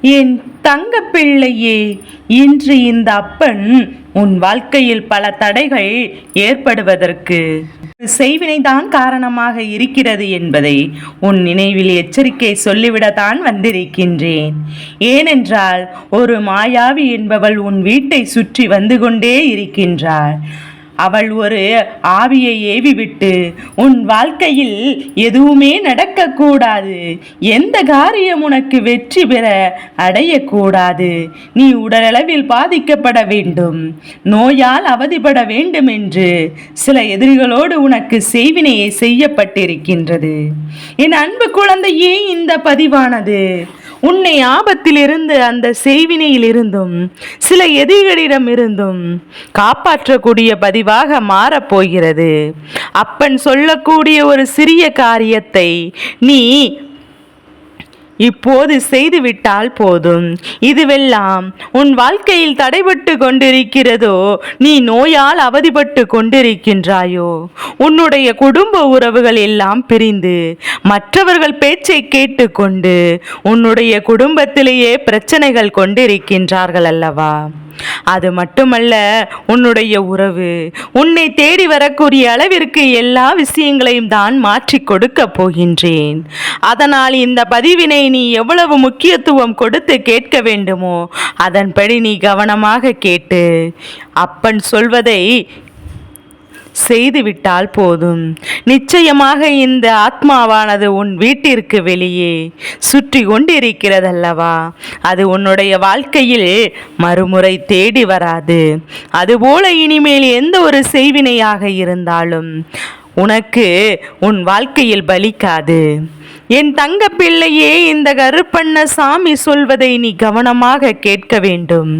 என் தங்க பிள்ளையே, இன்று இந்த அப்பன் உன் வாழ்க்கையில் பல தடைகள் ஏற்படுவதற்கு செய்வினைதான் காரணமாக இருக்கிறது என்பதை உன் நினைவில் எச்சரிக்கை சொல்லிவிடத்தான் வந்திருக்கின்றேன். ஏனென்றால் ஒரு மாயாவி என்பவள் உன் வீட்டை சுற்றி வந்து கொண்டே இருக்கின்றாள். அவள் ஒரு ஆவியை ஏவிவிட்டு உன் வாழ்க்கையில் எதுவுமே நடக்கக்கூடாது, எந்த காரியம் உனக்கு வெற்றி பெற அடையக்கூடாது, நீ உடலளவில் பாதிக்கப்பட வேண்டும், நோயால் அவதிப்பட வேண்டும் என்று சில எதிரிகளோடு உனக்கு செய்வினையை செய்யப்பட்டிருக்கின்றது. என் அன்பு குழந்தையே, இந்த பதிவானது உன்னை ஆபத்திலிருந்து, அந்த செய்வினையிலிருந்தும் சில எதிரிகளிடமிருந்தும் காப்பாற்றக்கூடிய பதிவாக மாறப்போகிறது. அப்பன் சொல்லக்கூடிய ஒரு சிறிய காரியத்தை நீ இப்போது செய்துவிட்டால் போதும். இதுவெல்லாம் உன் வாழ்க்கையில் தடைபட்டு கொண்டிருக்கிறதோ, நீ நோயால் அவதிப்பட்டு கொண்டிருக்கின்றாயோ, உன்னுடைய குடும்ப உறவுகள் எல்லாம் பிரிந்து மற்றவர்கள் பேச்சை கேட்டுக்கொண்டு உன்னுடைய குடும்பத்திலேயே பிரச்சனைகள் கொண்டிருக்கின்றார்கள் அல்லவா? அது மட்டுமல்ல, உன்னுடைய உறவு உன்னை தேடி வரக்கூடிய அளவிற்கு எல்லா விஷயங்களையும் தான் மாற்றி கொடுக்க போகின்றேன். அதனால் இந்த பதிவினை நீ எவ்வளவு முக்கியத்துவம் கொடுத்து கேட்க வேண்டுமோ அதன்படி நீ கவனமாக கேட்டு அப்பன் சொல்வதை செய்துவிட்டால் போதும். நிச்சயமாக இந்த ஆத்மாவானது உன் வீட்டிற்கு வெளியே சுற்றி கொண்டிருக்கிறதல்லவா, அது உன்னுடைய வாழ்க்கையில் மறுமுறை தேடி வராது. அதுபோல இனிமேல் எந்த ஒரு செய்வினையாக இருந்தாலும் உனக்கு உன் வாழ்க்கையில் பலிக்காது. என் தங்க பிள்ளையே, இந்த கருப்பண்ண சாமி சொல்வதை நீ கவனமாக கேட்க வேண்டும்.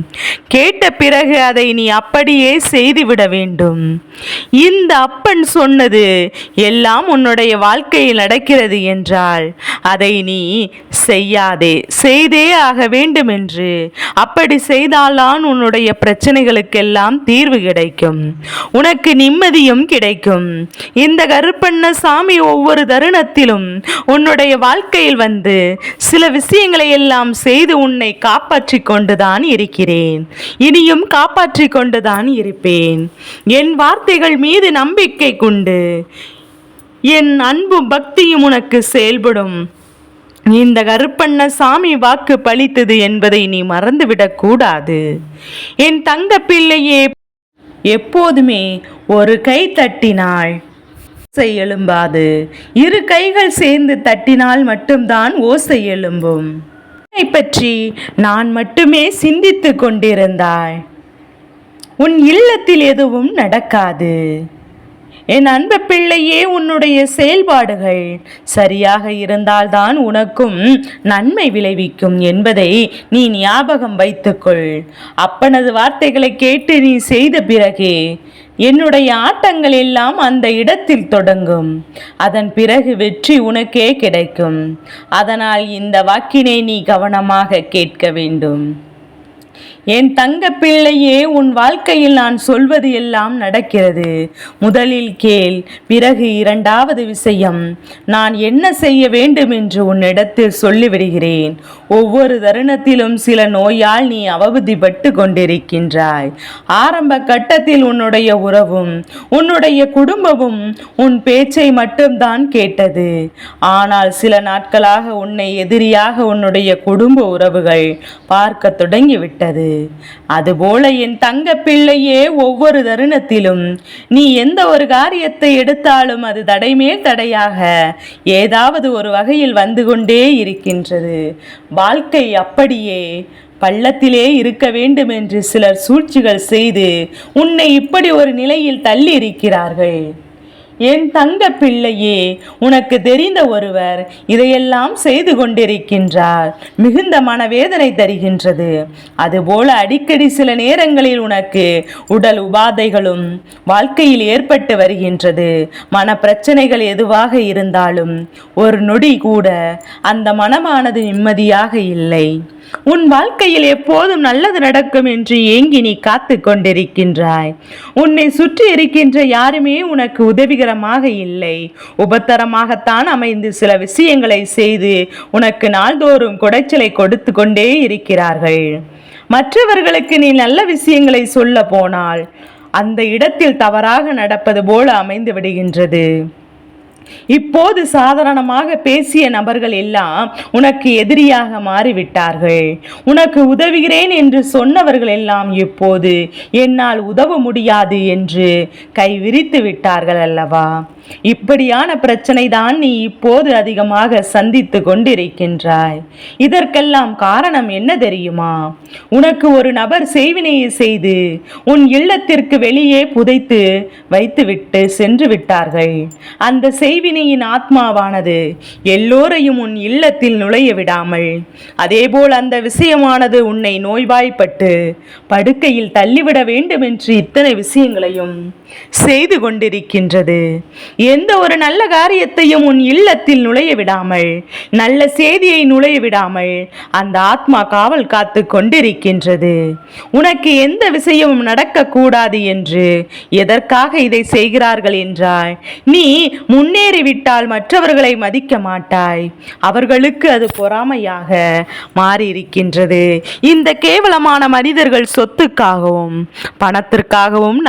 கேட்ட பிறகு அதை நீ அப்படியே செய்துவிட வேண்டும். இந்த அப்பன் சொன்னது எல்லாம் உன்னுடைய வாழ்க்கையில் நடக்கிறது என்றால் அதை நீ செய்யாதே, செய்தே ஆக வேண்டும் என்று. அப்படி செய்தால்தான் உன்னுடைய பிரச்சனைகளுக்கெல்லாம் தீர்வு கிடைக்கும், உனக்கு நிம்மதியும் கிடைக்கும். இந்த கருப்பண்ண சாமி ஒவ்வொரு தருணத்திலும் உன்னுடைய வாழ்க்கையில் வந்து சில விஷயங்களை எல்லாம் செய்து உன்னை காப்பாற்றி கொண்டுதான் இருக்கிறேன், இனியும் காப்பாற்றி கொண்டுதான் இருப்பேன். என் வார்த்தைகள் மீது நம்பிக்கை கொண்டு என் அன்பும் பக்தியும் உனக்கு செயல்படும். இந்த கருப்பண்ண சாமி வாக்கு பலித்தது என்பதை நீ மறந்துவிடக் கூடாது. என் தங்க பிள்ளையே, எப்போதுமே ஒரு கை தட்டினாள் ஓசை எழும்பாது, இரு கைகள் சேர்ந்து தட்டினால் மட்டும்தான் ஓசை எழும்பும். உன்னை பற்றி நான் மட்டுமே சிந்தித்து கொண்டிருந்தாய், உன் இல்லத்தில் எதுவும் நடக்காது. என் அன்பு பிள்ளையே, உன்னுடைய செயல்பாடுகள் சரியாக இருந்தால்தான் உனக்கும் நன்மை விளைவிக்கும் என்பதை நீ ஞாபகம் வைத்துக்கொள். அப்பனது வார்த்தைகளை கேட்டு நீ செய்த பிறகே என்னுடைய ஆட்டங்கள் எல்லாம் அந்த இடத்தில் தொடங்கும். அதன் பிறகு வெற்றி உனக்கே கிடைக்கும். அதனால் இந்த வாக்கினை நீ கவனமாக கேட்க வேண்டும். என் தங்க பிள்ளையே, உன் வாழ்க்கையில் நான் சொல்வது எல்லாம் நடக்கிறது. முதலில் கேள், பிறகு இரண்டாவது விஷயம் நான் என்ன செய்ய வேண்டும் என்று உன்னிடத்தில் சொல்லிவிடுகிறேன். ஒவ்வொரு தருணத்திலும் சில நோயால் நீ அவதிப்பட்டு கொண்டிருக்கின்றாய். ஆரம்ப கட்டத்தில் உன்னுடைய உறவும் உன்னுடைய குடும்பமும் உன் பேச்சை மட்டும்தான் கேட்டது. ஆனால் சில நாட்களாக உன்னை எதிரியாக உன்னுடைய குடும்ப உறவுகள் பார்க்க தொடங்கிவிட்டது. அதுபோல என் தங்க பிள்ளையே, ஒவ்வொரு தருணத்திலும் நீ எந்த ஒரு காரியத்தை எடுத்தாலும் அது தடைமேல் தடையாக ஏதாவது ஒரு வகையில் வந்து கொண்டே இருக்கின்றது. வாழ்க்கை அப்படியே பள்ளத்திலே இருக்க வேண்டும் என்று சிலர் சூழ்ச்சிகள் செய்து உன்னை இப்படி ஒரு நிலையில் தள்ளி இருக்கிறார்கள். என் தங்க பிள்ளையே, உனக்கு தெரிந்த ஒருவர் இதையெல்லாம் செய்து கொண்டிருக்கின்றார். மிகுந்த மனவேதனை தருகின்றது. அதுபோல அடிக்கடி சில நேரங்களில் உனக்கு உடல் உபாதைகளும் வாழ்க்கையில் ஏற்பட்டு வருகின்றது. மன பிரச்சனைகள் எதுவாக இருந்தாலும் ஒரு நொடி கூட அந்த மனமானது நிம்மதியாக இல்லை. உன் வாழ்க்கையில் எப்போதும் நல்லது நடக்கும் என்று ஏங்கி நீ காத்து கொண்டிருக்கின்றாய். உன்னை சுற்றி இருக்கின்ற யாருமே உனக்கு உதவிகரமாக இல்லை, உபத்தரமாகத்தான் அமைந்து சில விஷயங்களை செய்து உனக்கு நாள்தோறும் குடைச்சலை கொடுத்து கொண்டே இருக்கிறார்கள். மற்றவர்களுக்கு நீ நல்ல விஷயங்களை சொல்ல போனால் அந்த இடத்தில் தவறாக நடப்பது போல அமைந்து விடுகின்றது. இப்போது சாதாரணமாக பேசிய நபர்கள் எல்லாம் உனக்கு எதிரியாக மாறிவிட்டார்கள். உனக்கு உதவுகிறேன் என்று சொன்னவர்கள் எல்லாம் இப்போது என்னால் உதவ முடியாது என்று கைவிரித்து விட்டார்கள் அல்லவா? இப்படியான பிரச்சனை தான் நீ இப்போது அதிகமாக சந்தித்து கொண்டிருக்கின்றாய். இதற்கெல்லாம் காரணம் என்ன தெரியுமா? உனக்கு ஒரு நபர் செய்வினையை செய்து உன் இல்லத்திற்கு வெளியே புதைத்து வைத்துவிட்டு சென்று விட்டார்கள். அந்த செய்வினையின் ஆத்மாவானது எல்லோரையும் உன் இல்லத்தில் நுழைய விடாமல், அதேபோல் அந்த விஷயமானது உன்னை நோய்வாய்ப்பட்டு படுக்கையில் தள்ளிவிட வேண்டும் என்று இத்தனை விஷயங்களையும் செய்து கொண்டிருக்கின்றது. எந்த ஒரு நல்ல காரியத்தையும் உன் இல்லத்தில் நுழைய விடாமல், நல்ல செய்தியை நுழைய விடாமல் அந்த ஆத்மா காவல் காத்து கொண்டிருக்கின்றது. உனக்கு எந்த விஷயமும் நடக்கக்கூடாது என்று எதற்காக இதை செய்கிறார்கள் என்றால், நீ முன்னேறிவிட்டால் மற்றவர்களை மதிக்க மாட்டாய். அவர்களுக்கு அது பொறாமையாக மாறியிருக்கின்றது. இந்த கேவலமான மனிதர்கள் சொத்துக்காகவும் பணத்திற்காகவும்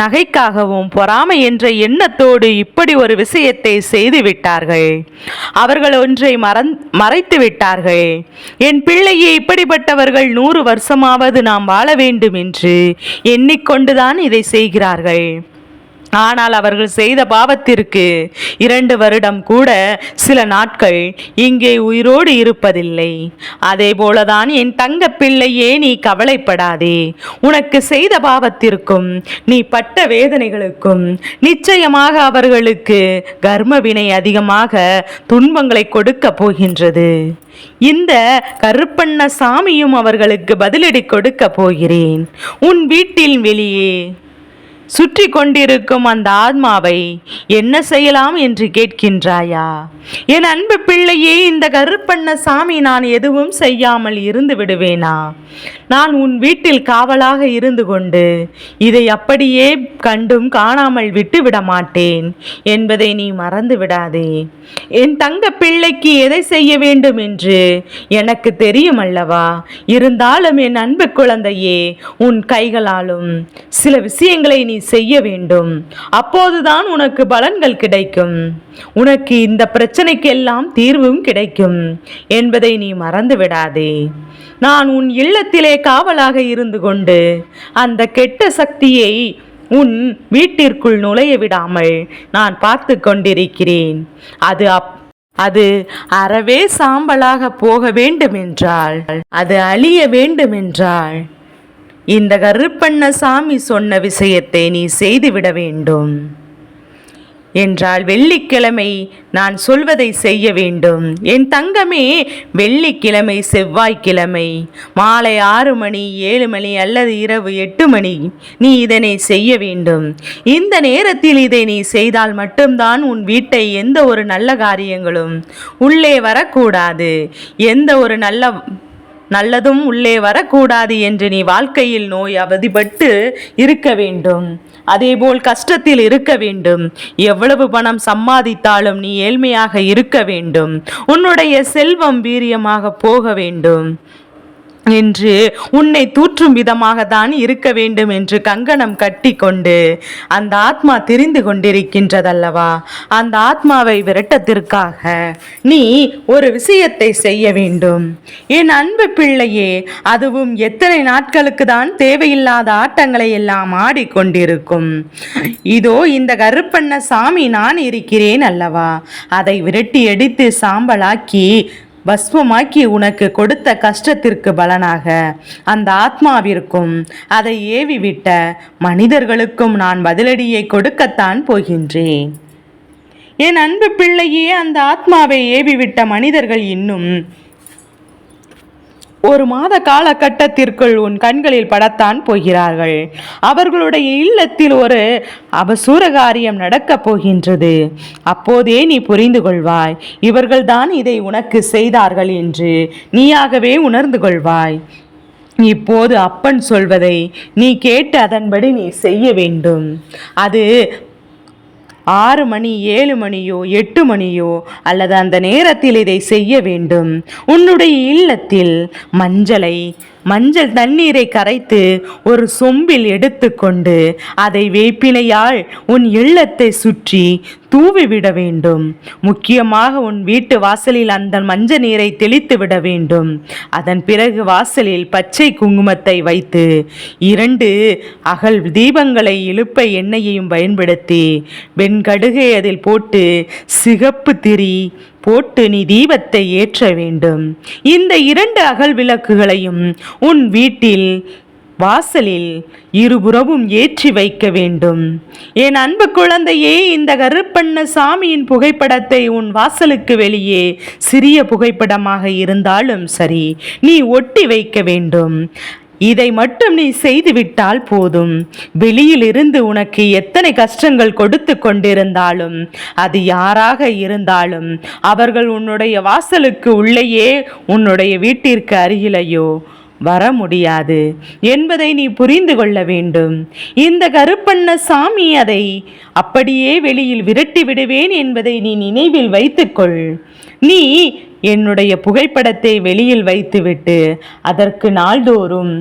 நகைக்காகவும் பொறாமை என்ற எண்ணத்தோடு இப்படி ஒரு விஷயத்தை செய்து விட்டார்கள். அவர்கள் ஒன்றை மறைத்து விட்டார்கள். என் பிள்ளையே, இப்படிப்பட்டவர்கள் 100 வருஷமாவது நாம் வாழ வேண்டும் என்று எண்ணிக்கொண்டுதான் இதை செய்கிறார்கள். ஆனால் அவர்கள் செய்த பாவத்திற்கு 2 வருடம் கூட சில நாட்கள் இங்கே உயிரோடு இருப்பதில்லை. அதே போலதான் என் தங்க பிள்ளையே, நீ கவலைப்படாதே. உனக்கு செய்த பாவத்திற்கும் நீ பட்ட வேதனைகளுக்கும் நிச்சயமாக அவர்களுக்கு கர்ம வினை அதிகமாக துன்பங்களை கொடுக்க போகின்றது. இந்த கருப்பண்ண சாமியும் அவர்களுக்கு பதிலடி கொடுக்க போகிறேன். உன் வீட்டில் வெளியே சுற்றி கொண்டிருக்கும் அந்த ஆத்மாவை என்ன செய்யலாம் என்று கேட்கின்றாயா? என் அன்பு பிள்ளையே, இந்த கருப்பண்ண சாமி நான் எதுவும் செய்யாமல் இருந்து விடுவேனா? நான் உன் வீட்டில் காவலாக இருந்து கொண்டு இதை அப்படியே கண்டும் காணாமல் விட்டு விட மாட்டேன் என்பதை நீ மறந்து விடாதே. என் தங்க பிள்ளைக்கு எதை செய்ய வேண்டும் என்று எனக்கு தெரியும் அல்லவா? இருந்தாலும் என் அன்பு குழந்தையே, உன் கைகளாலும் சில விஷயங்களை நீ செய்ய வேண்டும். அப்போதுதான் உனக்கு பலன்கள் கிடைக்கும். உனக்கு இந்த பிரச்சனைக்கெல்லாம் தீர்வும் கிடைக்கும் என்பதை நீ மறந்து விடாதே. நான் உன் இல்லத்திலே காவலாக இருந்து கொண்டு அந்த கெட்ட சக்தியை உன் வீட்டிற்குள் நுழைய விடாமல் நான் பார்த்து கொண்டிருக்கிறேன். அது அறவே சாம்பலாக போக வேண்டுமென்றால், அது அழிய வேண்டுமென்றால் இந்த கருப்பண்ண சாமி சொன்ன விஷயத்தை நீ செய்துவிட வேண்டும் என்றால் வெள்ளிக்கிழமை நான் சொல்வதை செய்ய வேண்டும். என் தங்கமே, வெள்ளிக்கிழமை, செவ்வாய்க்கிழமை மாலை 6 மணி, 7 மணி அல்லது இரவு 8 மணி நீ இதனை செய்ய வேண்டும். இந்த நேரத்தில் இதை நீ செய்தால் மட்டும்தான் உன் வீட்டை எந்த ஒரு நல்ல காரியங்களும் உள்ளே வரக்கூடாது, எந்த ஒரு நல்லதும் உள்ளே வரக்கூடாது என்று நீ வாழ்க்கையில் நோய் அவதிப்பட்டு இருக்க வேண்டும். அதேபோல் கஷ்டத்தில் இருக்க வேண்டும். எவ்வளவு பணம் சம்பாதித்தாலும் நீ ஏழ்மையாக இருக்க வேண்டும். உன்னுடைய செல்வம் வீரியமாக போக வேண்டும் என்று உன்னை தூற்றும் விதமாக தான் இருக்க வேண்டும் என்று கங்கணம் கட்டி கொண்டு அந்த ஆத்மா திரிந்து கொண்டிருக்கின்றதல்லவா? அந்த ஆத்மாவை விரட்டத்திற்காக நீ ஒரு விஷயத்தை செய்ய வேண்டும். என் அன்பு பிள்ளையே, அதுவும் எத்தனை நாட்களுக்கு தான் தேவையில்லாத ஆட்டங்களை எல்லாம் ஆடிக்கொண்டிருக்கும்? இதோ இந்த கருப்பண்ண சாமி நான் இருக்கிறேன் அல்லவா? அதை விரட்டி அடித்து சாம்பலாக்கி பஸ்மமாக்கி உனக்கு கொடுத்த கஷ்டத்திற்கு பலனாக அந்த ஆத்மாவிற்கும் அதை ஏவிவிட்ட மனிதர்களுக்கும் நான் பதிலடியை கொடுக்கத்தான் போகின்றேன். என் அன்பு பிள்ளையே, அந்த ஆத்மாவை ஏவிவிட்ட மனிதர்கள் இன்னும் ஒரு மாத காலகட்டத்திற்குள் உன் கண்களில் படத்தான் போகிறார்கள். அவர்களுடைய இல்லத்தில் ஒரு அபசூர காரியம் நடக்கப் போகின்றது. அப்போதே நீ புரிந்து கொள்வாய், இவர்கள்தான் இதை உனக்கு செய்தார்கள் என்று நீயாகவே உணர்ந்து கொள்வாய். இப்போது அப்பன் சொல்வதை நீ கேட்டு அதன்படி நீ செய்ய வேண்டும். அது 6 மணி 7 மணியோ 8 மணியோ அல்லது அந்த நேரத்தில் இதை செய்ய வேண்டும். உன்னுடைய இல்லத்தில் மஞ்சள் தண்ணீரை கரைத்து ஒரு சொம்பில் எடுத்துக்கொண்டு அதை வேப்பிலையால் உன் இல்லத்தை சுற்றி தூவிவிட வேண்டும். முக்கியமாக உன் வீட்டு வாசலில் அந்த மஞ்சள் நீரை தெளித்து விட வேண்டும். அதன் பிறகு வாசலில் பச்சை குங்குமத்தை வைத்து 2 அகல் தீபங்களை இழுப்பை எண்ணெயையும் பயன்படுத்தி வெண்கடுகை அதில் போட்டு சிகப்பு திரி போட்டு நீ தீபத்தை ஏற்ற வேண்டும். இந்த 2 அகல் விளக்குகளையும் உன் வீட்டில் வாசலில் இருபுறமும் ஏற்றி வைக்க வேண்டும். என் அன்பு குழந்தையே, இந்த கருப்பண்ண சாமியின் புகைப்படத்தை உன் வாசலுக்கு வெளியே சிறிய புகைப்படமாக இருந்தாலும் சரி நீ ஒட்டி வைக்க வேண்டும். இதை மட்டும் நீ செய்துவிட்டால் போதும். வெளியில் இருந்து உனக்கு எத்தனை கஷ்டங்கள் கொடுத்து கொண்டிருந்தாலும் அது யாராக இருந்தாலும் அவர்கள் உன்னுடைய வாசலுக்கு உள்ளேயே உன்னுடைய வீட்டிற்கு அருகிலேயோ வர முடியாது என்பதை நீ புரிந்து கொள்ள வேண்டும். இந்த கருப்பண்ண சாமி அதை அப்படியே வெளியில் விரட்டி விடுவேன் என்பதை நீ நினைவில் வைத்துக்கொள். நீ என்னுடைய புகைப்படத்தை வெளியில் வைத்துவிட்டு அதற்கு நாள்தோறும்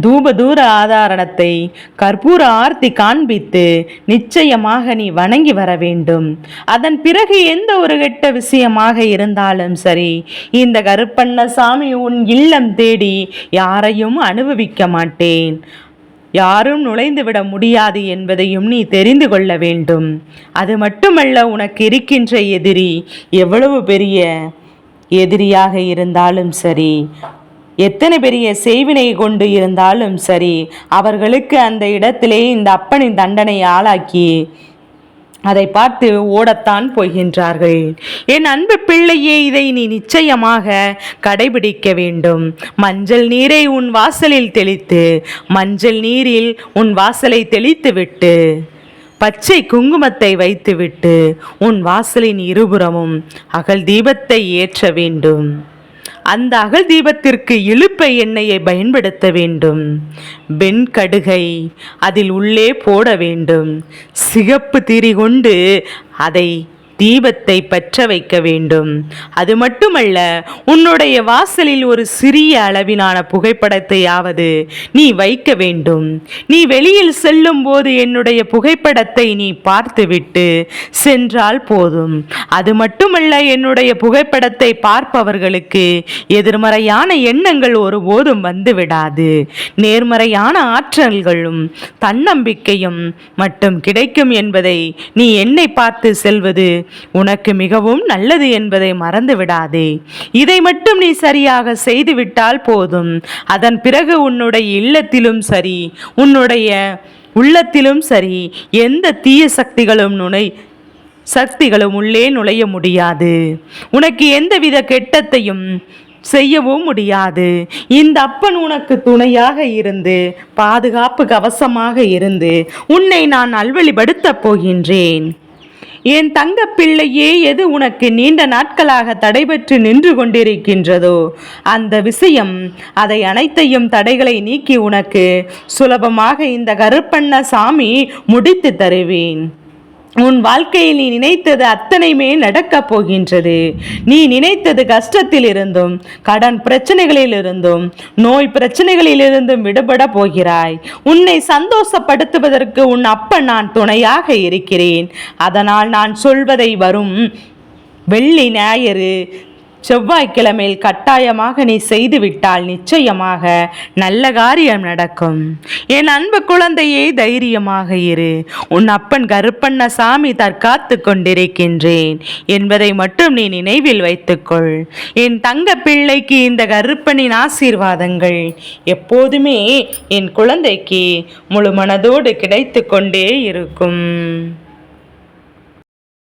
தூபதூர ஆதாரணத்தை கற்பூர ஆர்த்தி காண்பித்து நிச்சயமாக நீ வணங்கி வர வேண்டும். அதன் பிறகு எந்த ஒரு கெட்ட விஷயமாக இருந்தாலும் சரி இந்த கருப்பண்ண சாமி உன் இல்லம் தேடி யாரையும் அனுபவிக்க மாட்டேன், யாரும் நுழைந்துவிட முடியாது என்பதையும் நீ தெரிந்து கொள்ள வேண்டும். அது மட்டுமல்ல, உனக்கு இருக்கின்ற எதிரி எவ்வளவு பெரிய எதிரியாக இருந்தாலும் சரி, எத்தனை பெரிய செய்வினை கொண்டு இருந்தாலும் சரி, அவர்களுக்கு அந்த இடத்திலே இந்த அப்பனின் தண்டனை ஆளாக்கி அதை பார்த்து ஓடத்தான் போகின்றார்கள். என் அன்பு பிள்ளையே, இதை நீ நிச்சயமாக கடைபிடிக்க வேண்டும். மஞ்சள் நீரை உன் வாசலில் தெளித்து மஞ்சள் நீரில் உன் வாசலை தெளித்து விட்டு பச்சை குங்குமத்தை வைத்துவிட்டு உன் வாசலின் இருபுறமும் அகல் தீபத்தை ஏற்ற வேண்டும். அந்த அகல் தீபத்திற்கு இழுப்பை எண்ணெயை பயன்படுத்த வேண்டும். வெண்கடுகை அதில் உள்ளே போட வேண்டும். சிகப்பு திரி கொண்டு அதை தீபத்தை பற்ற வைக்க வேண்டும். அது மட்டுமல்ல, உன்னுடைய வாசலில் ஒரு சிறிய அளவிலான புகைப்படத்தையாவது நீ வைக்க வேண்டும். நீ வெளியில் செல்லும் போது என்னுடைய புகைப்படத்தை நீ பார்த்துவிட்டு சென்றால் போதும். அது மட்டுமல்ல, என்னுடைய புகைப்படத்தை பார்ப்பவர்களுக்கு எதிர்மறையான எண்ணங்கள் ஒருபோதும் வந்துவிடாது. நேர்மறையான ஆற்றல்களும் தன்னம்பிக்கையும் மட்டும் கிடைக்கும் என்பதை நீ என்னை பார்த்து செல்வது உனக்கு மிகவும் நல்லது என்பதை மறந்து விடாதே. இதை மட்டும் நீ சரியாக செய்துவிட்டால் போதும். அதன் பிறகு உன்னுடைய இல்லத்திலும் சரி உன்னுடைய உள்ளத்திலும் சரி எந்த தீய சக்திகளும் உள்ளே நுழைய முடியாது. உனக்கு எந்தவித கெட்டத்தையும் செய்யவும் முடியாது. இந்த அப்பன் உனக்கு துணையாக இருந்து பாதுகாப்பு கவசமாக இருந்து உன்னை நான் நல்வழிப்படுத்தப் போகின்றேன். என் தங்க பிள்ளையே, எது உனக்கு நீண்ட நாட்களாக தடைபெற்று நின்று கொண்டிருக்கின்றதோ அந்த விஷயம், அதை அனைத்தையும் தடைகளை நீக்கி உனக்கு சுலபமாக இந்த கருப்பண்ண சாமி முடித்து தருவேன். உன் வாழ்க்கையில் நீ நினைத்தது அத்தனையுமே நடக்கப் போகின்றது. நீ நினைத்தது கஷ்டத்தில் இருந்தும் கடன் பிரச்சனைகளில் இருந்தும் நோய் பிரச்சனைகளில் இருந்தும் விடுபட போகிறாய். உன்னை சந்தோஷப்படுத்துவதற்கு உன் அப்பன் நான் துணையாக இருக்கிறேன். அதனால் நான் சொல்வதை வரும் வெள்ளி ஞாயிறு செவ்வாய்க்கிழமையில் கட்டாயமாக நீ செய்துவிட்டால் நிச்சயமாக நல்ல காரியம் நடக்கும். என் அன்பு குழந்தையே, தைரியமாக இரு. உன் அப்பன் கருப்பண்ண சாமி தற்காத்து கொண்டிருக்கின்றேன் என்பதை மட்டும் நீ நினைவில் வைத்துக்கொள். என் தங்க பிள்ளைக்கு இந்த கருப்பனின் ஆசீர்வாதங்கள் எப்போதுமே என் குழந்தைக்கு முழு மனதோடு கிடைத்து கொண்டே இருக்கும்.